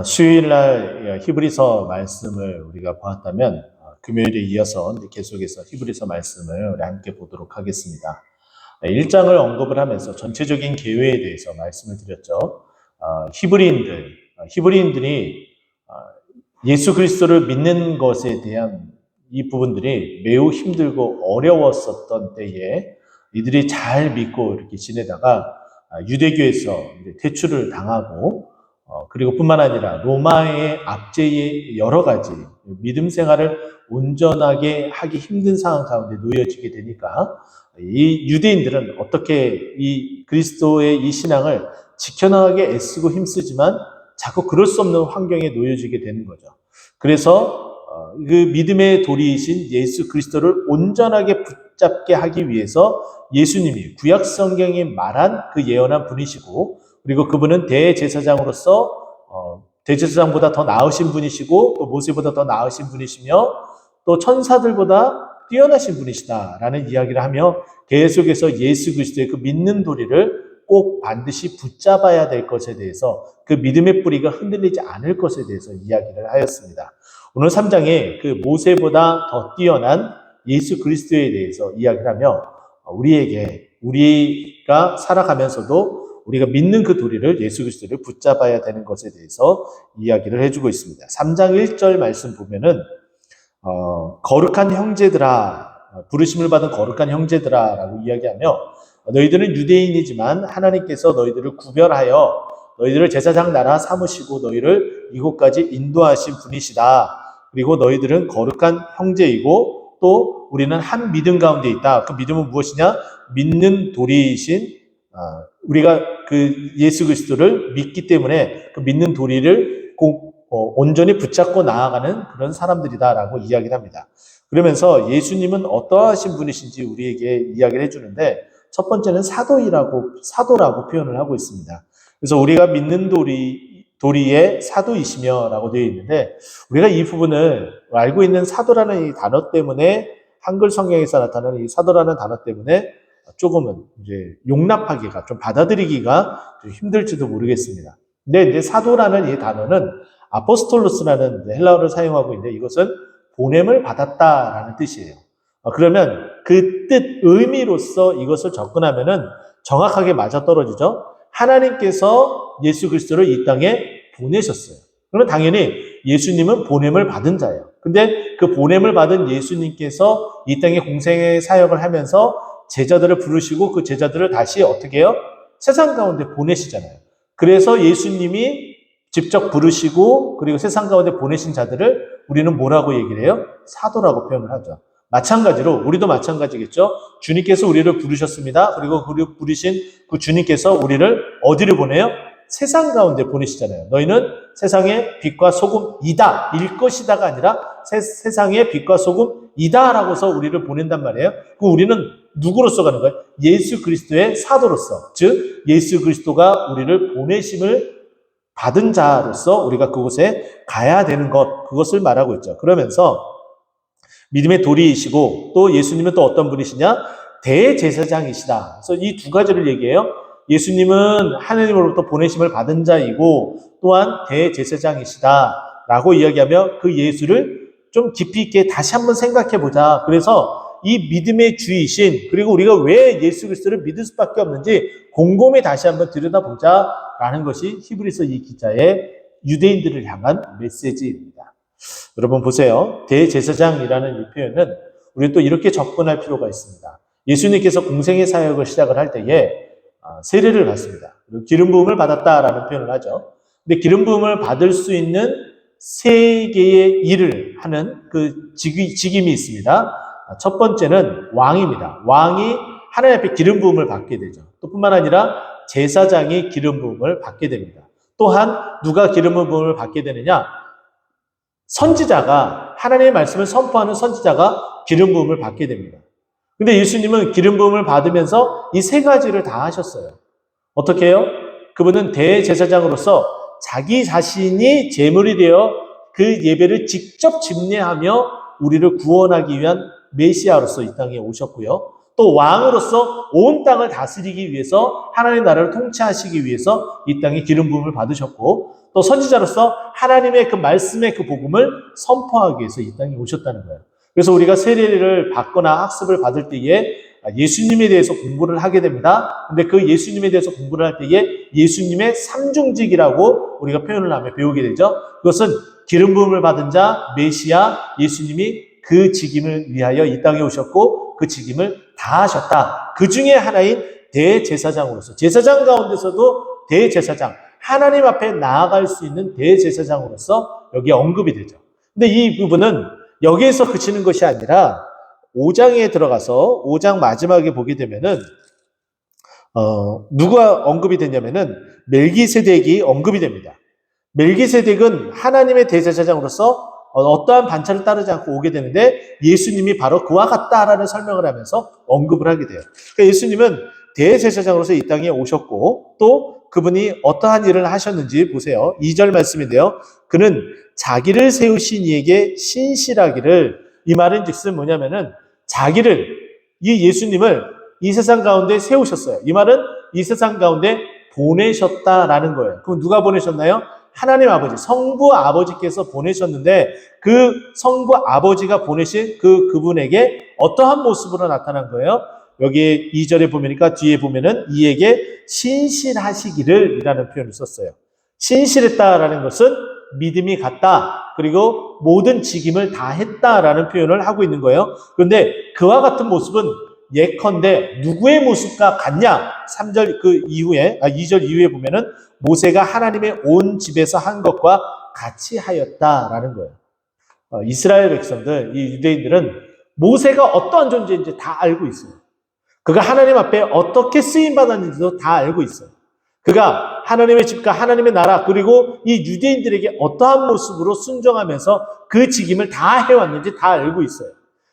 수요일날 히브리서 말씀을 우리가 보았다면 금요일에 이어서 계속해서 히브리서 말씀을 우리 함께 보도록 하겠습니다. 1장을 언급을 하면서 전체적인 계획에 대해서 말씀을 드렸죠. 히브리인들이 예수 그리스도를 믿는 것에 대한 이 부분들이 매우 힘들고 어려웠었던 때에 이들이 잘 믿고 이렇게 지내다가 유대교에서 퇴출을 당하고 그리고 뿐만 아니라 로마의 압제의 여러 가지 믿음 생활을 온전하게 하기 힘든 상황 가운데 놓여지게 되니까 이 유대인들은 어떻게 이 그리스도의 이 신앙을 지켜나가게 애쓰고 힘쓰지만 자꾸 그럴 수 없는 환경에 놓여지게 되는 거죠. 그래서 그 믿음의 도리이신 예수 그리스도를 온전하게 붙잡게 하기 위해서 예수님이 구약 성경이 말한 그 예언한 분이시고, 그리고 그분은 대제사장으로서 대제사장보다 더 나으신 분이시고 또 모세보다 더 나으신 분이시며 또 천사들보다 뛰어나신 분이시다라는 이야기를 하며 계속해서 예수 그리스도의 그 믿는 도리를 꼭 반드시 붙잡아야 될 것에 대해서, 그 믿음의 뿌리가 흔들리지 않을 것에 대해서 이야기를 하였습니다. 오늘 3장에 그 모세보다 더 뛰어난 예수 그리스도에 대해서 이야기를 하며 우리가 살아가면서도 우리가 믿는 그 도리를 예수 그리스도를 붙잡아야 되는 것에 대해서 이야기를 해주고 있습니다. 3장 1절 말씀 보면은 거룩한 형제들아, 부르심을 받은 거룩한 형제들아 라고 이야기하며, 너희들은 유대인이지만 하나님께서 너희들을 구별하여 너희들을 제사장 나라 삼으시고 너희를 이곳까지 인도하신 분이시다. 그리고 너희들은 거룩한 형제이고 또 우리는 한 믿음 가운데 있다. 그 믿음은 무엇이냐? 믿는 도리이신 우리가 그 예수 그리스도를 믿기 때문에 그 믿는 도리를 꼭 온전히 붙잡고 나아가는 그런 사람들이다라고 이야기를 합니다. 그러면서 예수님은 어떠하신 분이신지 우리에게 이야기를 해주는데, 첫 번째는 사도라고 표현을 하고 있습니다. 그래서 우리가 믿는 도리의 사도이시며 라고 되어 있는데, 우리가 이 부분을 알고 있는 사도라는 이 단어 때문에, 한글 성경에서 나타나는 이 사도라는 단어 때문에 조금은 이제 용납하기가, 좀 받아들이기가 좀 힘들지도 모르겠습니다. 근데 이제 사도라는 이 단어는 아포스톨로스라는 헬라어를 사용하고 있는데, 이것은 보냄을 받았다라는 뜻이에요. 그러면 그 뜻, 의미로서 이것을 접근하면은 정확하게 맞아떨어지죠. 하나님께서 예수 그리스도를 이 땅에 보내셨어요. 그러면 당연히 예수님은 보냄을 받은 자예요. 근데 그 보냄을 받은 예수님께서 이 땅에 공생의 사역을 하면서 제자들을 부르시고 그 제자들을 다시 어떻게 해요? 세상 가운데 보내시잖아요. 그래서 예수님이 직접 부르시고 그리고 세상 가운데 보내신 자들을 우리는 뭐라고 얘기를 해요? 사도라고 표현을 하죠. 마찬가지로 우리도 마찬가지겠죠. 주님께서 우리를 부르셨습니다. 그리고 부르신 그 주님께서 우리를 어디를 보내요? 세상 가운데 보내시잖아요. 너희는 세상의 빛과 소금이다. 일 것이다가 아니라 세상의 빛과 소금이다 라고서 우리를 보낸단 말이에요. 그럼 우리는 누구로서 가는 거예요? 예수 그리스도의 사도로서. 즉 예수 그리스도가 우리를 보내심을 받은 자로서 우리가 그곳에 가야 되는 것, 그것을 말하고 있죠. 그러면서 믿음의 도리이시고 또 예수님은 또 어떤 분이시냐? 대제사장이시다. 그래서 이 두 가지를 얘기해요. 예수님은 하나님으로부터 보내심을 받은 자이고 또한 대제사장이시다 라고 이야기하며 그 예수를 좀 깊이 있게 다시 한번 생각해 보자. 그래서 이 믿음의 주이신, 그리고 우리가 왜 예수 그리스도를 믿을 수밖에 없는지 곰곰이 다시 한번 들여다보자 라는 것이 히브리서 이 기자의 유대인들을 향한 메시지입니다. 여러분 보세요. 대제사장이라는 이 표현은 우리 또 이렇게 접근할 필요가 있습니다. 예수님께서 공생의 사역을 시작을 할 때에 세례를 받습니다. 그리고 기름 부음을 받았다라는 표현을 하죠. 근데 기름 부음을 받을 수 있는 세 개의 일을 하는 그 직임이 있습니다. 첫 번째는 왕입니다. 왕이 하나님 앞에 기름 부음을 받게 되죠. 또 뿐만 아니라 제사장이 기름 부음을 받게 됩니다. 또한 누가 기름 부음을 받게 되느냐? 선지자가, 하나님의 말씀을 선포하는 선지자가 기름 부음을 받게 됩니다. 근데 예수님은 기름 부음을 받으면서 이 세 가지를 다 하셨어요. 어떻게 해요? 그분은 대제사장으로서 자기 자신이 제물이 되어 그 예배를 직접 집례하며 우리를 구원하기 위한 메시아로서 이 땅에 오셨고요. 또 왕으로서 온 땅을 다스리기 위해서, 하나님의 나라를 통치하시기 위해서 이 땅에 기름 부음을 받으셨고, 또 선지자로서 하나님의 그 말씀의 그 복음을 선포하기 위해서 이 땅에 오셨다는 거예요. 그래서 우리가 세례를 받거나 학습을 받을 때에 예수님에 대해서 공부를 하게 됩니다. 근데 그 예수님에 대해서 공부를 할 때에 예수님의 삼중직이라고 우리가 표현을 하며 배우게 되죠. 그것은 기름 부음을 받은 자, 메시아, 예수님이 그 직임을 위하여 이 땅에 오셨고 그 직임을 다 하셨다. 그 중에 하나인 대제사장으로서, 제사장 가운데서도 대제사장, 하나님 앞에 나아갈 수 있는 대제사장으로서 여기에 언급이 되죠. 근데 이 부분은 여기에서 그치는 것이 아니라 5장에 들어가서 5장 마지막에 보게 되면은 누가 언급이 되냐면은 멜기세덱이 언급이 됩니다. 멜기세덱은 하나님의 대제사장으로서 어떠한 반차를 따르지 않고 오게 되는데 예수님이 바로 그와 같다라는 설명을 하면서 언급을 하게 돼요. 그러니까 예수님은 대제사장으로서 이 땅에 오셨고 또 그분이 어떠한 일을 하셨는지 보세요. 2절 말씀인데요. 그는 자기를 세우신 이에게 신실하기를, 이 말은 즉슨 뭐냐면은 자기를, 이 예수님을 이 세상 가운데 세우셨어요. 이 말은 이 세상 가운데 보내셨다라는 거예요. 그럼 누가 보내셨나요? 하나님 아버지, 성부 아버지께서 보내셨는데 그 성부 아버지가 보내신 그분에게 어떠한 모습으로 나타난 거예요? 여기 2절에 보니까 뒤에 보면은 이에게 신실하시기를 이라는 표현을 썼어요. 신실했다라는 것은 믿음이 갔다, 그리고 모든 직임을 다 했다라는 표현을 하고 있는 거예요. 그런데 그와 같은 모습은 예컨대 누구의 모습과 같냐? 3절 그 이후에, 2절 이후에 보면은 모세가 하나님의 온 집에서 한 것과 같이 하였다라는 거예요. 이스라엘 백성들, 이 유대인들은 모세가 어떠한 존재인지 다 알고 있어요. 그가 하나님 앞에 어떻게 쓰임받았는지도 다 알고 있어요. 그가 하나님의 집과 하나님의 나라, 그리고 이 유대인들에게 어떠한 모습으로 순종하면서 그 직임을 다 해왔는지 다 알고 있어요.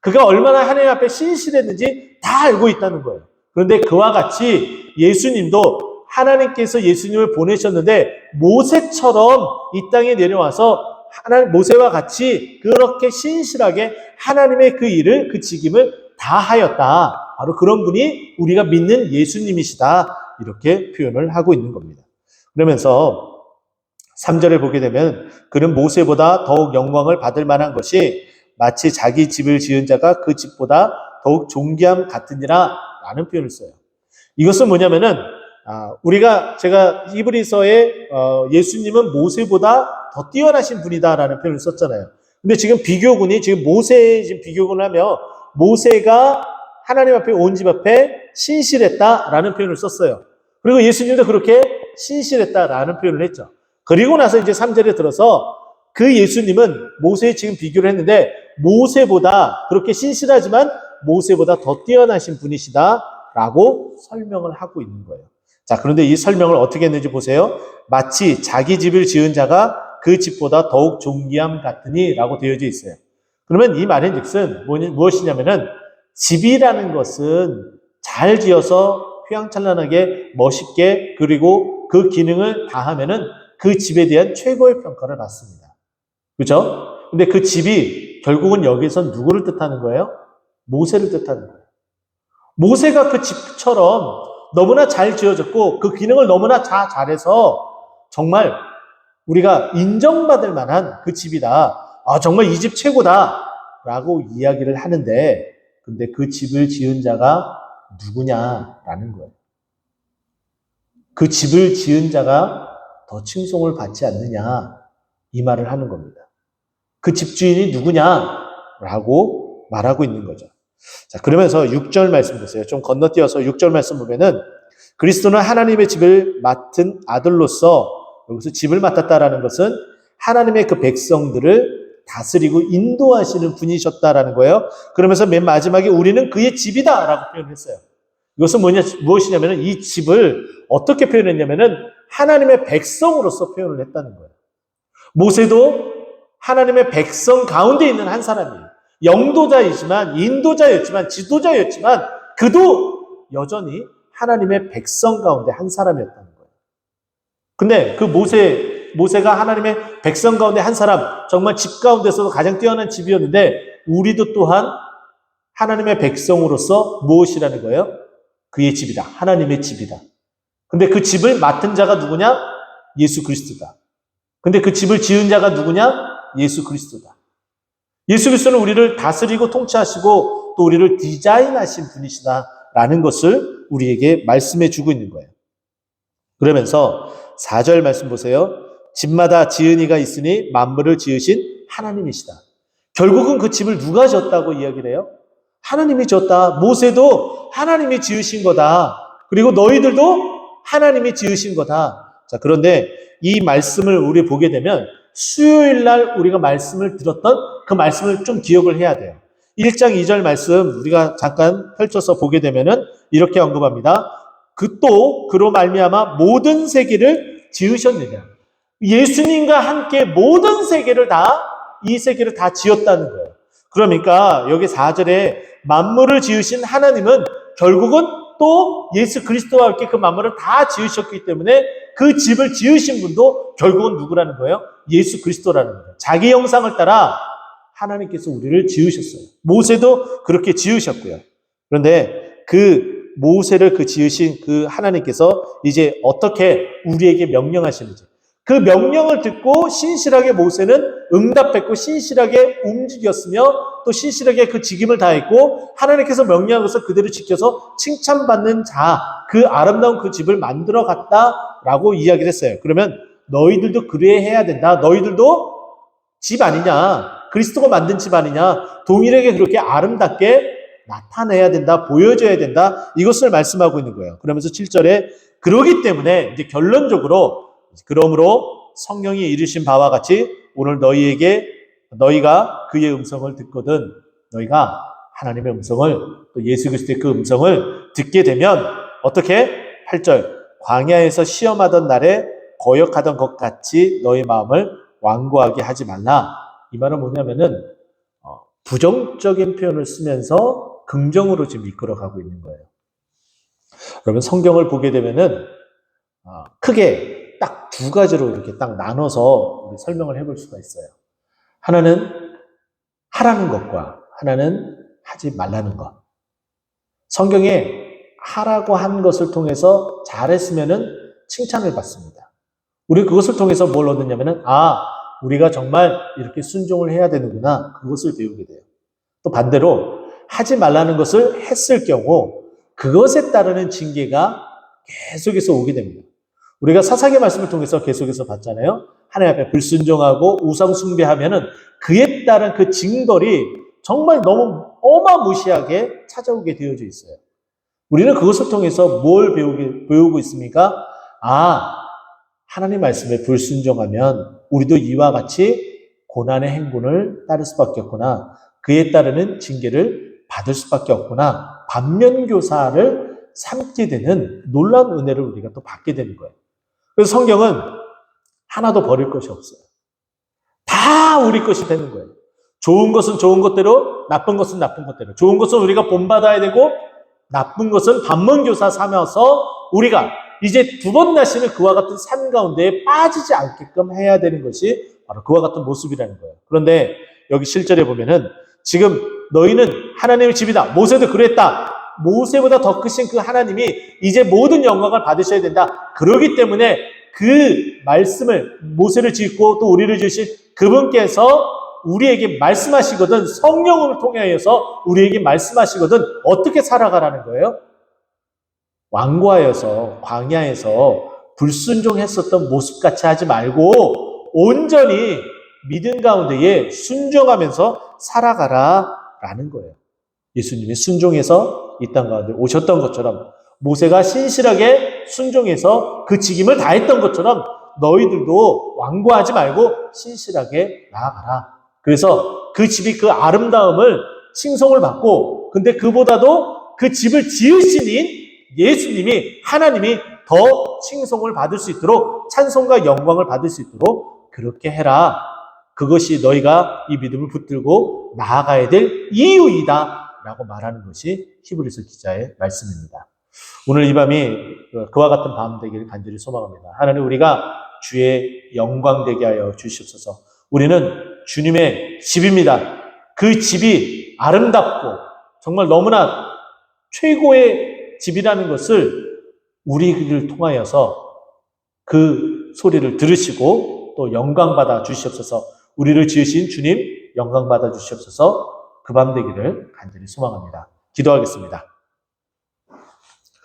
그가 얼마나 하나님 앞에 신실했는지 다 알고 있다는 거예요. 그런데 그와 같이 예수님도 하나님께서 예수님을 보내셨는데 모세처럼 이 땅에 내려와서 모세와 같이 그렇게 신실하게 하나님의 그 일을, 그 직임을 다 하였다. 바로 그런 분이 우리가 믿는 예수님이시다. 이렇게 표현을 하고 있는 겁니다. 그러면서 3절을 보게 되면 그는 모세보다 더욱 영광을 받을 만한 것이 마치 자기 집을 지은 자가 그 집보다 더욱 존귀함 같으니라 라는 표현을 써요. 이것은 뭐냐면은 제가 히브리서에 예수님은 모세보다 더 뛰어나신 분이다라는 표현을 썼잖아요. 근데 지금 비교군이 지금 모세의 지금 비교군을 하며 모세가 하나님 앞에 온 집 앞에 신실했다라는 표현을 썼어요. 그리고 예수님도 그렇게 신실했다라는 표현을 했죠. 그리고 나서 이제 3절에 들어서 그 예수님은 모세에 지금 비교를 했는데 모세보다 그렇게 신실하지만 모세보다 더 뛰어나신 분이시다라고 설명을 하고 있는 거예요. 자, 그런데 이 설명을 어떻게 했는지 보세요. 마치 자기 집을 지은 자가 그 집보다 더욱 존귀함 같으니 라고 되어져 있어요. 그러면 이 말인 즉슨 무엇이냐면은 집이라는 것은 잘 지어서 휘황찬란하게 멋있게 그리고 그 기능을 다 하면은 그 집에 대한 최고의 평가를 받습니다. 그렇죠? 근데 그 집이 결국은 여기서 누구를 뜻하는 거예요? 모세를 뜻하는 거예요. 모세가 그 집처럼 너무나 잘 지어졌고 그 기능을 너무나 잘해서 정말 우리가 인정받을 만한 그 집이다. 정말 이 집 최고다. 라고 이야기를 하는데 근데 그 집을 지은 자가 누구냐라는 거예요. 그 집을 지은 자가 더 칭송을 받지 않느냐 이 말을 하는 겁니다. 그 집주인이 누구냐라고 말하고 있는 거죠. 자, 그러면서 6절 말씀 보세요. 좀 건너뛰어서 6절 말씀 보면은 그리스도는 하나님의 집을 맡은 아들로서, 여기서 집을 맡았다라는 것은 하나님의 그 백성들을 다스리고 인도하시는 분이셨다라는 거예요. 그러면서 맨 마지막에 우리는 그의 집이다라고 표현했어요. 이것은 무엇이냐면은 이 집을 어떻게 표현했냐면은 하나님의 백성으로서 표현을 했다는 거예요. 모세도 하나님의 백성 가운데 있는 한 사람이에요. 영도자이지만, 인도자였지만, 지도자였지만 그도 여전히 하나님의 백성 가운데 한 사람이었다는 거예요. 근데 그 모세가 하나님의 백성 가운데 한 사람, 정말 집 가운데서도 가장 뛰어난 집이었는데 우리도 또한 하나님의 백성으로서 무엇이라는 거예요? 그의 집이다. 하나님의 집이다. 근데 그 집을 맡은 자가 누구냐? 예수 그리스도다. 근데 그 집을 지은 자가 누구냐? 예수 그리스도다. 예수 그리스도는 우리를 다스리고 통치하시고 또 우리를 디자인하신 분이시다라는 것을 우리에게 말씀해 주고 있는 거예요. 그러면서 4절 말씀 보세요. 집마다 지은 이가 있으니 만물을 지으신 하나님이시다. 결국은 그 집을 누가 지었다고 이야기를 해요? 하나님이 지었다. 모세도 하나님이 지으신 거다. 그리고 너희들도 하나님이 지으신 거다. 자, 그런데 이 말씀을 우리 보게 되면 수요일 날 우리가 말씀을 들었던 그 말씀을 좀 기억을 해야 돼요. 1장 2절 말씀 우리가 잠깐 펼쳐서 보게 되면은 이렇게 언급합니다. 그로 말미암아 모든 세계를 지으셨느냐. 예수님과 함께 모든 세계를 이 세계를 다 지었다는 거예요. 그러니까 여기 4절에 만물을 지으신 하나님은 결국은 또 예수 그리스도와 함께 그 만물을 다 지으셨기 때문에 그 집을 지으신 분도 결국은 누구라는 거예요? 예수 그리스도라는 거예요. 자기 형상을 따라 하나님께서 우리를 지으셨어요. 모세도 그렇게 지으셨고요. 그런데 그 모세를 지으신 그 하나님께서 이제 어떻게 우리에게 명령하시는지, 그 명령을 듣고 신실하게 모세는 응답했고 신실하게 움직였으며 또 신실하게 그 직임을 다했고 하나님께서 명령한 것을 그대로 지켜서 칭찬받는 자, 그 아름다운 그 집을 만들어 갔다라고 이야기를 했어요. 그러면 너희들도 그래야 된다. 너희들도 집 아니냐? 그리스도가 만든 집 아니냐? 동일하게 그렇게 아름답게 나타내야 된다. 보여줘야 된다. 이것을 말씀하고 있는 거예요. 그러면서 7절에 그러기 때문에 이제 결론적으로 그러므로 성령이 이르신 바와 같이 오늘 너희가 그의 음성을 듣거든 너희가 하나님의 음성을 또 예수 그리스도의 그 음성을 듣게 되면 어떻게? 8절 광야에서 시험하던 날에 거역하던 것 같이 너희 마음을 완고하게 하지 말라. 이 말은 뭐냐면은 부정적인 표현을 쓰면서 긍정으로 지금 이끌어가고 있는 거예요. 그러면 성경을 보게 되면은 크게 딱 두 가지로 이렇게 딱 나눠서 우리 설명을 해볼 수가 있어요. 하나는 하라는 것과 하나는 하지 말라는 것. 성경에 하라고 한 것을 통해서 잘했으면은 칭찬을 받습니다. 우리 그것을 통해서 뭘 얻느냐면은 우리가 정말 이렇게 순종을 해야 되는구나. 그것을 배우게 돼요. 또 반대로 하지 말라는 것을 했을 경우 그것에 따르는 징계가 계속해서 오게 됩니다. 우리가 사사기 말씀을 통해서 계속해서 봤잖아요. 하나님 앞에 불순종하고 우상 숭배하면은 그에 따른 그 징벌이 정말 너무 어마무시하게 찾아오게 되어져 있어요. 우리는 그것을 통해서 뭘 배우고 있습니까? 하나님 말씀에 불순종하면 우리도 이와 같이 고난의 행군을 따를 수밖에 없구나. 그에 따르는 징계를 받을 수밖에 없구나. 반면교사를 삼게 되는 놀라운 은혜를 우리가 또 받게 되는 거예요. 그래서 성경은 하나도 버릴 것이 없어요. 다 우리 것이 되는 거예요. 좋은 것은 좋은 것대로, 나쁜 것은 나쁜 것대로. 좋은 것은 우리가 본받아야 되고 나쁜 것은 반면교사 삼아서 우리가 이제 두 번 다시는 그와 같은 삶 가운데에 빠지지 않게끔 해야 되는 것이 바로 그와 같은 모습이라는 거예요. 그런데 여기 7절에 보면은 지금 너희는 하나님의 집이다. 모세도 그랬다. 모세보다 더 크신 그 하나님이 이제 모든 영광을 받으셔야 된다. 그러기 때문에 그 말씀을 모세를 짓고 또 우리를 지으신 그분께서 우리에게 말씀하시거든 성령을 통하여서 우리에게 말씀하시거든 어떻게 살아가라는 거예요? 완고하여서 광야에서 불순종했었던 모습같이 하지 말고 온전히 믿음 가운데에 순종하면서 살아가라라는 거예요. 예수님이 순종해서 이 땅 가운데 오셨던 것처럼 모세가 신실하게 순종해서 그 직임을 다했던 것처럼 너희들도 완고하지 말고 신실하게 나아가라. 그래서 그 집이 그 아름다움을 칭송을 받고 근데 그보다도 그 집을 지으신 예수님이 하나님이 더 칭송을 받을 수 있도록 찬송과 영광을 받을 수 있도록 그렇게 해라. 그것이 너희가 이 믿음을 붙들고 나아가야 될 이유이다 라고 말하는 것이 히브리서 기자의 말씀입니다. 오늘 이 밤이 그와 같은 밤 되기를 간절히 소망합니다. 하나님 우리가 주의 영광 되게 하여 주시옵소서. 우리는 주님의 집입니다. 그 집이 아름답고 정말 너무나 최고의 집이라는 것을 우리를 통하여서 그 소리를 들으시고 되시고 또 영광받아 주시옵소서. 우리를 지으신 주님 영광받아 주시옵소서. 그 밤 되기를 간절히 소망합니다. 기도하겠습니다.